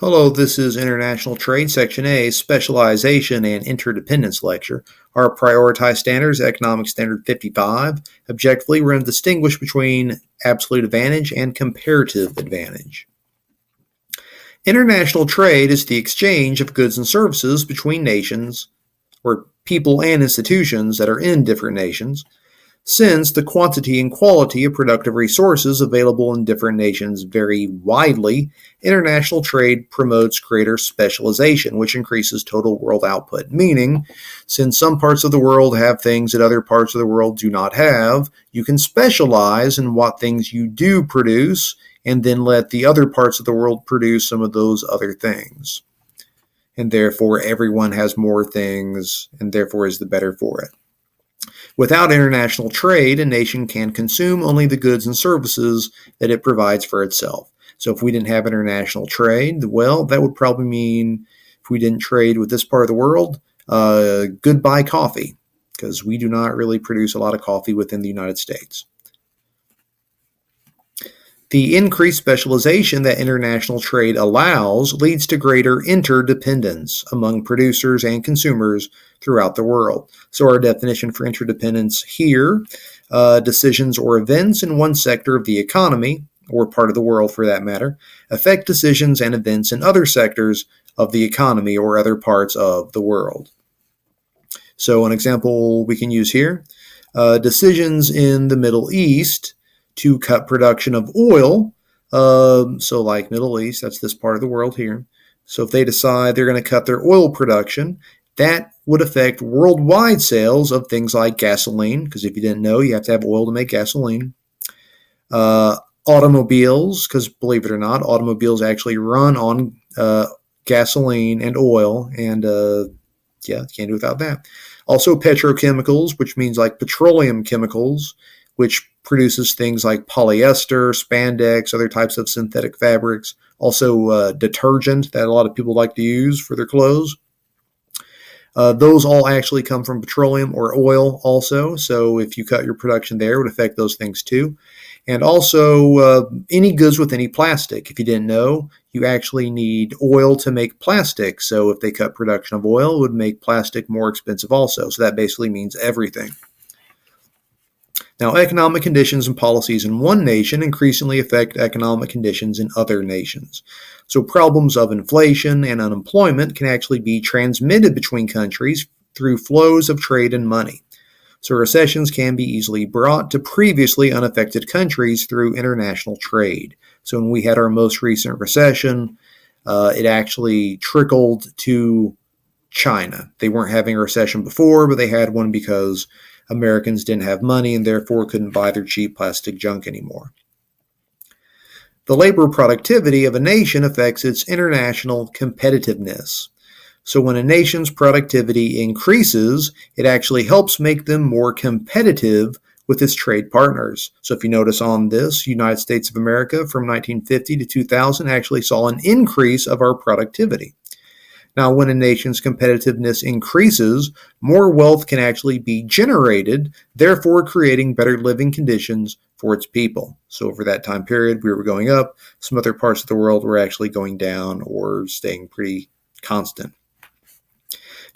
Hello, this is International Trade Section A, Specialization and Interdependence lecture. Our prioritized standards, Economic Standard 55. Objectively, we're going to distinguish between absolute advantage and comparative advantage. International trade is the exchange of goods and services between nations, or people and institutions that are in different nations. Since the quantity and quality of productive resources available in different nations vary widely, international trade promotes greater specialization, which increases total world output. Meaning, since some parts of the world have things that other parts of the world do not have, you can specialize in what things you do produce and then let the other parts of the world produce some of those other things. And therefore, everyone has more things and therefore is the better for it. Without international trade, a nation can consume only the goods and services that it provides for itself. So if we didn't have international trade, well, that would probably mean if we didn't trade with this part of the world, goodbye coffee, because we do not really produce a lot of coffee within the United States. The increased specialization that international trade allows leads to greater interdependence among producers and consumers throughout the world. So our definition for interdependence here, decisions or events in one sector of the economy, or part of the world for that matter, affect decisions and events in other sectors of the economy or other parts of the world. So an example we can use here, decisions in the Middle East to cut production of oil, so like Middle East, that's this part of the world here. So if they decide they're going to cut their oil production, that would affect worldwide sales of things like gasoline, because if you didn't know, you have to have oil to make gasoline. Automobiles, because believe it or not, automobiles actually run on gasoline and oil, and yeah, can't do without that. Also petrochemicals, which means like petroleum chemicals, which produces things like polyester, spandex, other types of synthetic fabrics. Also detergent that a lot of people like to use for their clothes. Those all actually come from petroleum or oil also. So if you cut your production there, it would affect those things too. And also any goods with any plastic. If you didn't know, you actually need oil to make plastic. So if they cut production of oil, it would make plastic more expensive also. So that basically means everything. Now, economic conditions and policies in one nation increasingly affect economic conditions in other nations. So problems of inflation and unemployment can actually be transmitted between countries through flows of trade and money. So recessions can be easily brought to previously unaffected countries through international trade. So when we had our most recent recession, it actually trickled to China. They weren't having a recession before, but they had one because Americans didn't have money and therefore couldn't buy their cheap plastic junk anymore. The labor productivity of a nation affects its international competitiveness. So when a nation's productivity increases, it actually helps make them more competitive with its trade partners. So if you notice on this, United States of America from 1950 to 2000 actually saw an increase of our productivity. Now, when a nation's competitiveness increases, more wealth can actually be generated, therefore creating better living conditions for its people. So over that time period, we were going up. Some other parts of the world were actually going down or staying pretty constant.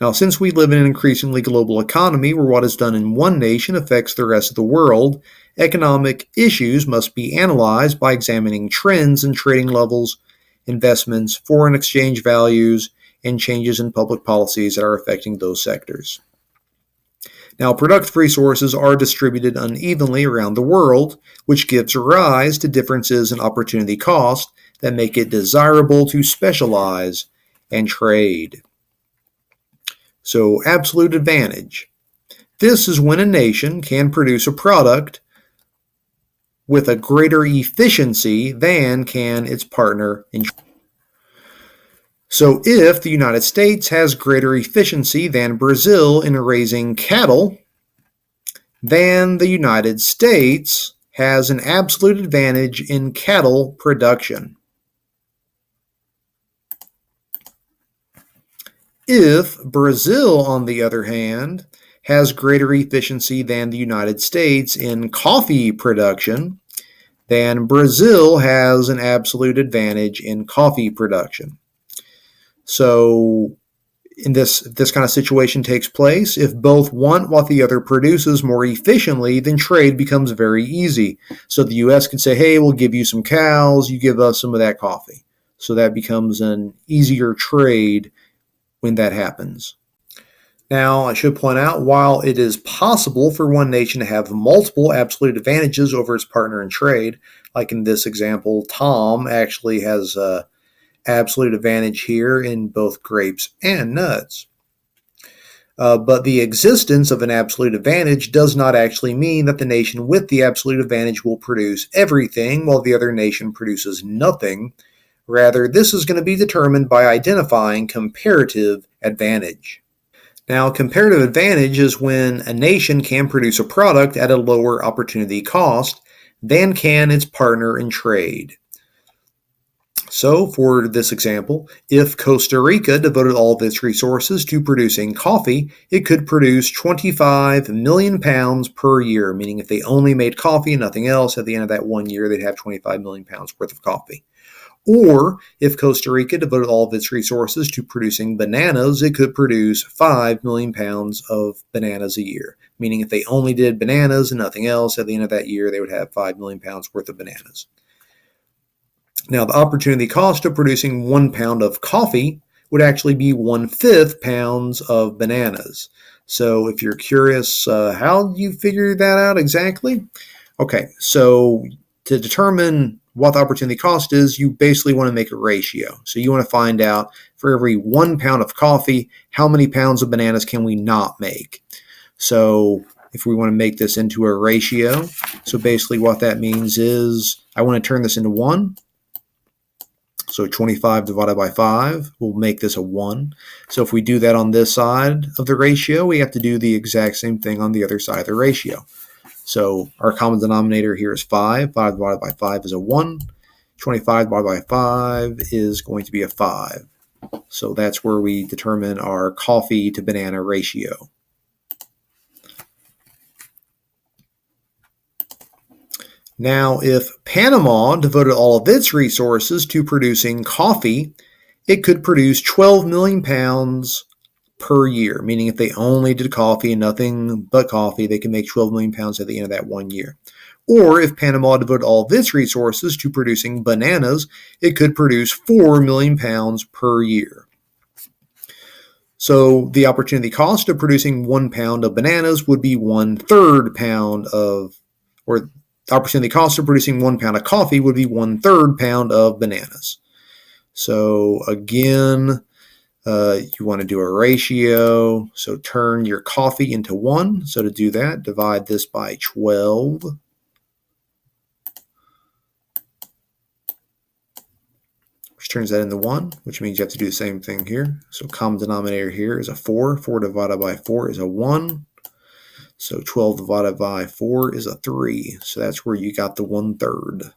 Now, since we live in an increasingly global economy where what is done in one nation affects the rest of the world, economic issues must be analyzed by examining trends in trading levels, investments, foreign exchange values, and changes in public policies that are affecting those sectors. Now, productive resources are distributed unevenly around the world, which gives rise to differences in opportunity cost that make it desirable to specialize and trade. So, absolute advantage. This is when a nation can produce a product with a greater efficiency than can its partner in trade. So if the United States has greater efficiency than Brazil in raising cattle, then the United States has an absolute advantage in cattle production. If Brazil, on the other hand, has greater efficiency than the United States in coffee production, then Brazil has an absolute advantage in coffee production. So in this kind of situation takes place, if both want what the other produces more efficiently, then trade becomes very easy. So the U.S. can say, hey, we'll give you some cows, you give us some of that coffee. So that becomes an easier trade when that happens. Now, I should point out, while it is possible for one nation to have multiple absolute advantages over its partner in trade, like in this example, Tom actually has an absolute advantage here in both grapes and nuts. But the existence of an absolute advantage does not actually mean that the nation with the absolute advantage will produce everything while the other nation produces nothing. Rather, this is going to be determined by identifying comparative advantage. Now, comparative advantage is when a nation can produce a product at a lower opportunity cost than can its partner in trade. So, for this example, if Costa Rica devoted all of its resources to producing coffee, it could produce 25 million pounds per year, meaning if they only made coffee and nothing else, at the end of that 1 year, they'd have 25 million pounds worth of coffee. Or if Costa Rica devoted all of its resources to producing bananas, it could produce 5 million pounds of bananas a year, meaning if they only did bananas and nothing else, at the end of that year, they would have 5 million pounds worth of bananas. Now, the opportunity cost of producing 1 pound of coffee would actually be 1/5 pounds of bananas. So if you're curious, how do you figure that out exactly? Okay, so to determine what the opportunity cost is, you basically want to make a ratio. So you want to find out for every 1 pound of coffee, how many pounds of bananas can we not make? So if we want to make this into a ratio, so basically what that means is I want to turn this into 1. So 25 divided by 5 will make this a 1. So if we do that on this side of the ratio, we have to do the exact same thing on the other side of the ratio. So our common denominator here is 5. 5 divided by 5 is a 1. 25 divided by 5 is going to be a 5. So that's where we determine our coffee to banana ratio. Now, if Panama devoted all of its resources to producing coffee, it could produce 12 million pounds per year, meaning if they only did coffee and nothing but coffee, they can make 12 million pounds at the end of that 1 year. Or if Panama devoted all of its resources to producing bananas, it could produce 4 million pounds per year. So the opportunity cost of producing 1 pound of bananas would be 1/3 pound of, or the opportunity cost of producing 1 pound of coffee would be 1/3 pound of bananas. So again, you want to do a ratio. So turn your coffee into 1. So to do that, divide this by 12. Which turns that into 1, which means you have to do the same thing here. So common denominator here is a 4. 4 divided by 4 is a 1. So 12 divided by 4 is a 3. So that's where you got the 1/3.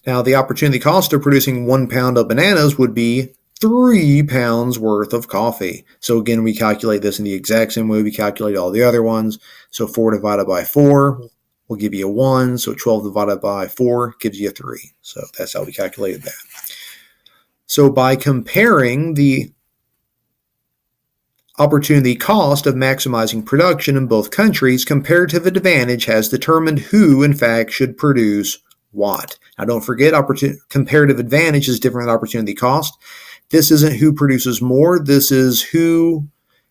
Now the opportunity cost of producing 1 pound of bananas would be 3 pounds worth of coffee. So again, we calculate this in the exact same way we calculate all the other ones. So 4 divided by 4 will give you a 1. So 12 divided by 4 gives you a 3. So that's how we calculated that. So by comparing the opportunity cost of maximizing production in both countries, comparative advantage has determined who, in fact, should produce what. Now, don't forget, comparative advantage is different than opportunity cost. This isn't who produces more. This is who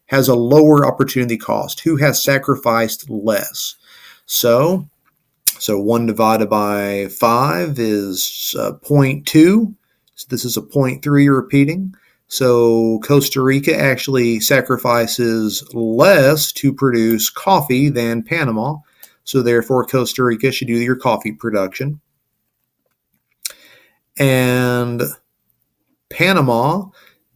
has a lower opportunity cost, who has sacrificed less. So 1 divided by 5 is 0.2. So this is a 0.3 repeating. So Costa Rica actually sacrifices less to produce coffee than Panama. So therefore, Costa Rica should do your coffee production. And Panama,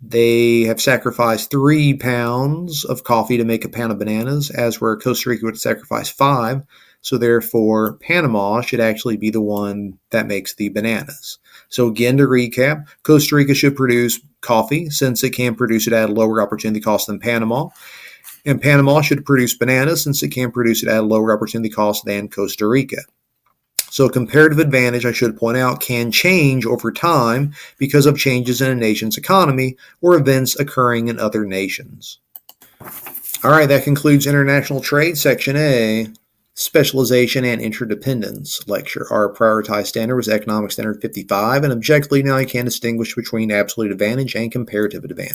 they have sacrificed 3 pounds of coffee to make a pound of bananas, as where Costa Rica would sacrifice 5. So therefore, Panama should actually be the one that makes the bananas. So again, to recap, Costa Rica should produce coffee since it can produce it at a lower opportunity cost than Panama. And Panama should produce bananas since it can produce it at a lower opportunity cost than Costa Rica. So comparative advantage, I should point out, can change over time because of changes in a nation's economy or events occurring in other nations. All right, that concludes International Trade, Section A, Specialization and Interdependence lecture. Our prioritized standard was Economic Standard 55, and objectively now you can distinguish between absolute advantage and comparative advantage.